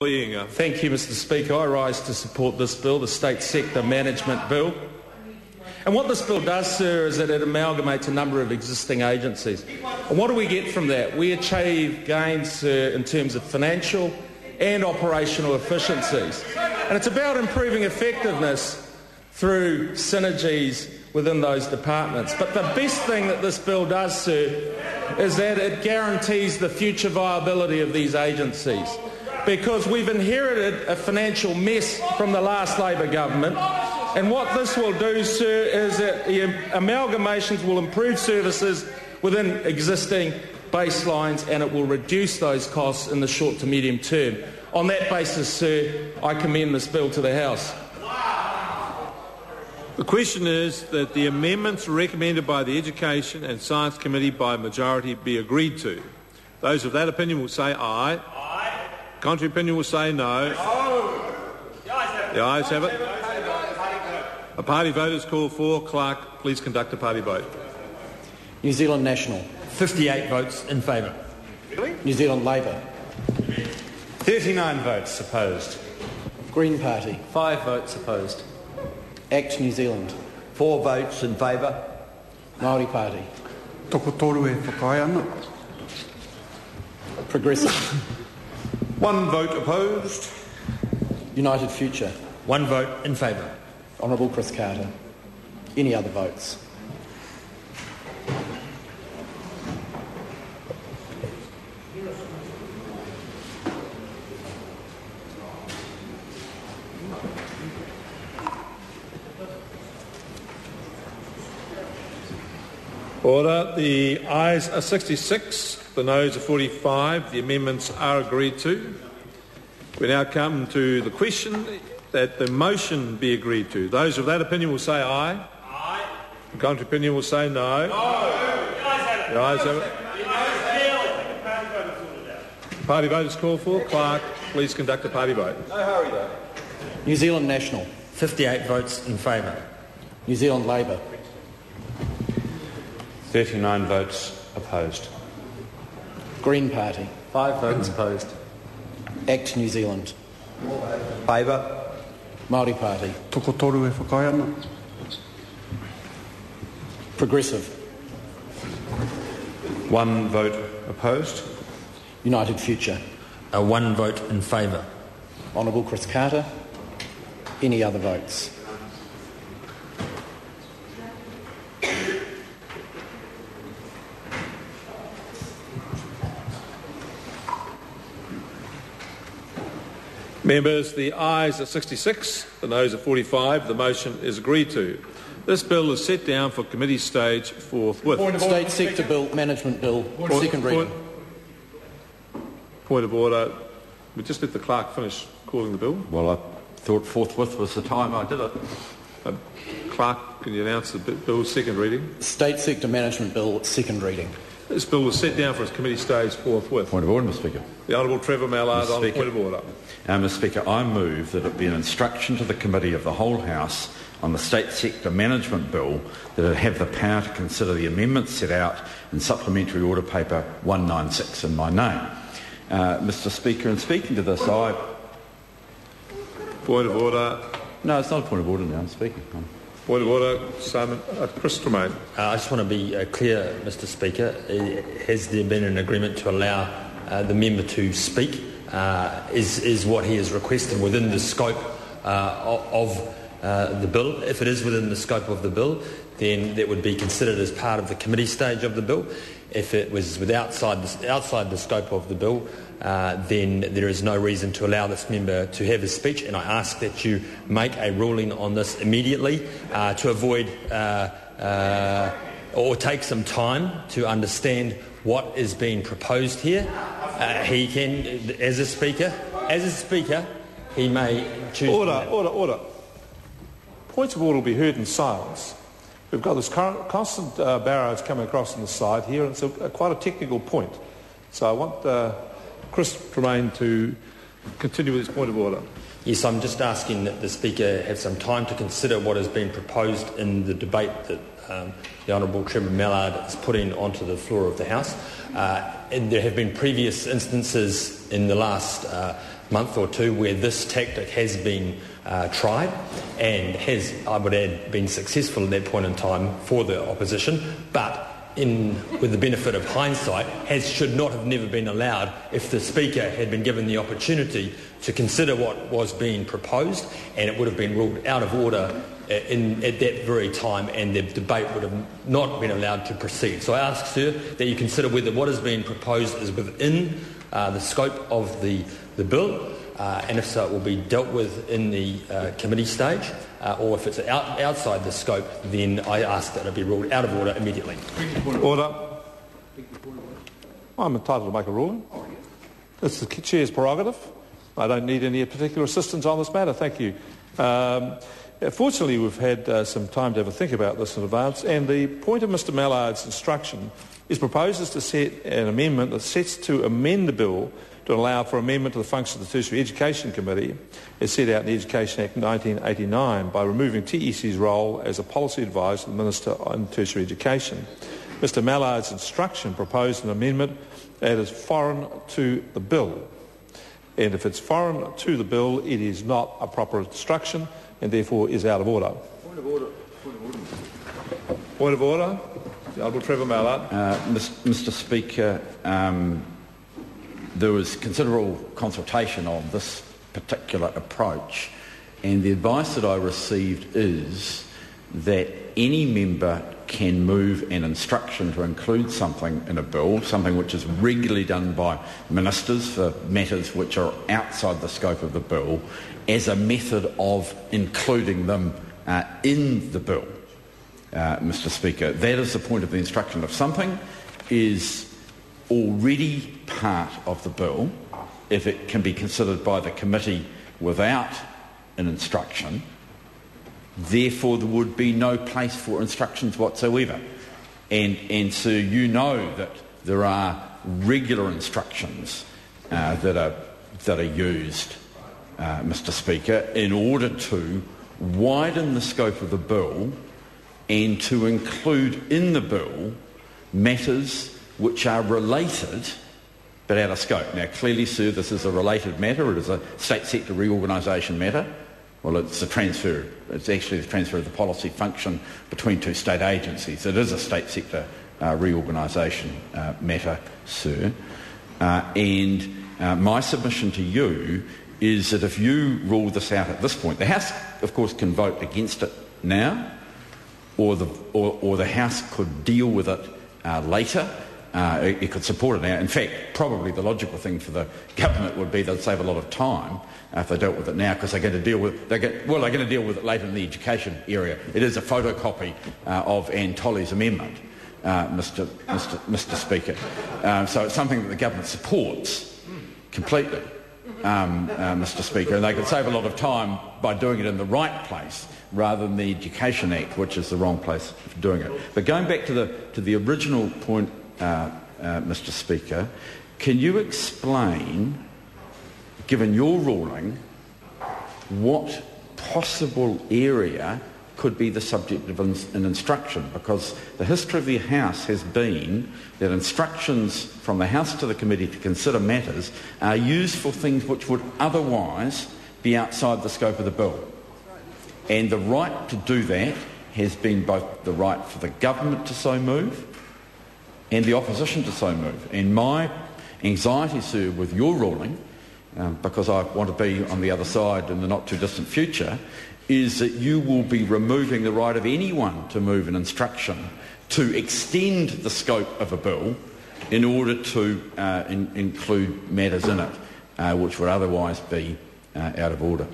Lotu-Iiga. Thank you, Mr Speaker. I rise to support this bill, the State Sector Management Bill. And what this bill does, sir, is that it amalgamates a number of existing agencies. And what do we get from that? We achieve gains, sir, in terms of financial and operational efficiencies. And it's about improving effectiveness through synergies within those departments. But the best thing that this bill does, sir, is that it guarantees the future viability of these agencies. Because we've inherited a financial mess from the last Labour government, and what this will do, sir, is that the amalgamations will improve services within existing baselines, and it will reduce those costs in the short to medium term. On that basis, sir, I commend this bill to the House. The question is that the amendments recommended by the Education and Science Committee by majority be agreed to. Those of that opinion will say aye. Aye. Contrary opinion will say no. No. The ayes have it. A party vote is called for. Clerk, please conduct a party vote. New Zealand National. 58 votes in favour. Really? New Zealand Labour. 39 votes opposed. Green Party. 5 votes opposed. Act New Zealand. 4 votes in favour. Māori Party. Toko toru e whakai ana. Progressive. 1 vote opposed. United Future. 1 vote in favour. Honourable Chris Carter. Any other votes? Order. The ayes are 66, the noes are 45. The amendments are agreed to. We now come to the question that the motion be agreed to. Those of that opinion will say aye. Aye. The contrary opinion will say no. No. The ayes have it. The party vote is called for. Clerk, please conduct a party vote. No hurry though. New Zealand National. 58 votes in favour. New Zealand Labour. 39 votes opposed. Green Party. 5 votes opposed. Act New Zealand. Favour. Māori Party. Toko toru e whakai ana. Progressive. 1 vote opposed. United Future. 1 vote in favour. Honourable Chris Carter. Any other votes? Members, the ayes are 66, the noes are 45. The motion is agreed to. This bill is set down for committee stage forthwith. State Sector Bill, Management Bill, second reading. Point of order. We just let the clerk finish calling the bill. Well, I thought forthwith was the time I did it. Clerk, can you announce the bill's second reading? State Sector Management Bill, second reading. This bill was set down for its committee stage forthwith. Point of order, Mr Speaker. The Honourable Trevor Mallard on the point of order. Mr Speaker, I move that it be an instruction to the Committee of the Whole House on the State Sector Management Bill that it have the power to consider the amendments set out in Supplementary Order Paper 196 in my name. Mr Speaker, in speaking to this, I... Point of order. No, it's not a point of order now, I'm speaking. Point of order, Simon. Chris Tremaine. I just want to be clear, Mr Speaker. Has there been an agreement to allow the member to speak? Is what he has requested within the scope of the bill? If it is within the scope of the bill, then that would be considered as part of the committee stage of the bill. If it was outside the scope of the bill, then there is no reason to allow this member to have his speech, and I ask that you make a ruling on this immediately to avoid or take some time to understand what is being proposed here. He can, as a speaker, he may choose... Order. Points of order will be heard in silence. We've got this constant barrage coming across on the side here, and it's quite a technical point. So I want Chris Tremaine to continue with his point of order. Yes, I'm just asking that the Speaker have some time to consider what has been proposed in the debate that the Honourable Trevor Mallard is putting onto the floor of the House. And there have been previous instances in the last month or two where this tactic has been tried and has, I would add, been successful at that point in time for the opposition, but with the benefit of hindsight, should not have never been allowed if the Speaker had been given the opportunity to consider what was being proposed, and it would have been ruled out of order at that very time, and the debate would have not been allowed to proceed. So I ask, sir, that you consider whether what is being proposed is within the scope of the bill, and if so, it will be dealt with in the committee stage, or if it's outside the scope, then I ask that it be ruled out of order immediately. Order. I'm entitled to make a ruling. It's the Chair's prerogative. I don't need any particular assistance on this matter. Thank you. Fortunately, we've had some time to have a think about this in advance, and the point of Mr Mallard's instruction is proposes to set an amendment that sets to amend the bill to allow for amendment to the function of the Tertiary Education Committee as set out in the Education Act 1989 by removing TEC's role as a policy advisor to the Minister on Tertiary Education. Mr Mallard's instruction proposed an amendment that is foreign to the bill. And if it's foreign to the bill, it is not a proper instruction and therefore is out of order. Point of order. Point of order. The Honourable Trevor Mallard. Mr Speaker, there was considerable consultation on this particular approach, and the advice that I received is that any member can move an instruction to include something in a bill, something which is regularly done by ministers for matters which are outside the scope of the bill, as a method of including them in the bill. Mr Speaker, that is the point of the instruction. If something is already part of the bill, if it can be considered by the committee without an instruction, therefore there would be no place for instructions whatsoever. And so you know that there are regular instructions that are used, Mr Speaker, in order to widen the scope of the bill and to include in the bill matters which are related but out of scope. Now, clearly, sir, this is a related matter. It is a state sector reorganisation matter. Well, it's a transfer. It's actually the transfer of the policy function between two state agencies. It is a state sector reorganisation matter, sir. And my submission to you is that if you rule this out at this point, the House, of course, can vote against it now, or the House could deal with it later. It could support it now. In fact, probably the logical thing for the government would be they'd save a lot of time if they dealt with it now, because they're going to deal with it later in the education area. It is a photocopy of Anne Tolley's amendment, Mr Speaker. So it's something that the government supports completely, Mr Speaker, and they could save a lot of time by doing it in the right place rather than the Education Act, which is the wrong place for doing it. But going back to the original point, Mr Speaker, can you explain, given your ruling, what possible area could be the subject of an instruction? Because the history of the House has been that instructions from the House to the committee to consider matters are used for things which would otherwise be outside the scope of the bill. And the right to do that has been both the right for the government to so move and the opposition to so move. And my anxiety, sir, with your ruling, because I want to be on the other side in the not too distant future, is that you will be removing the right of anyone to move an instruction to extend the scope of a bill in order to include matters in it which would otherwise be out of order.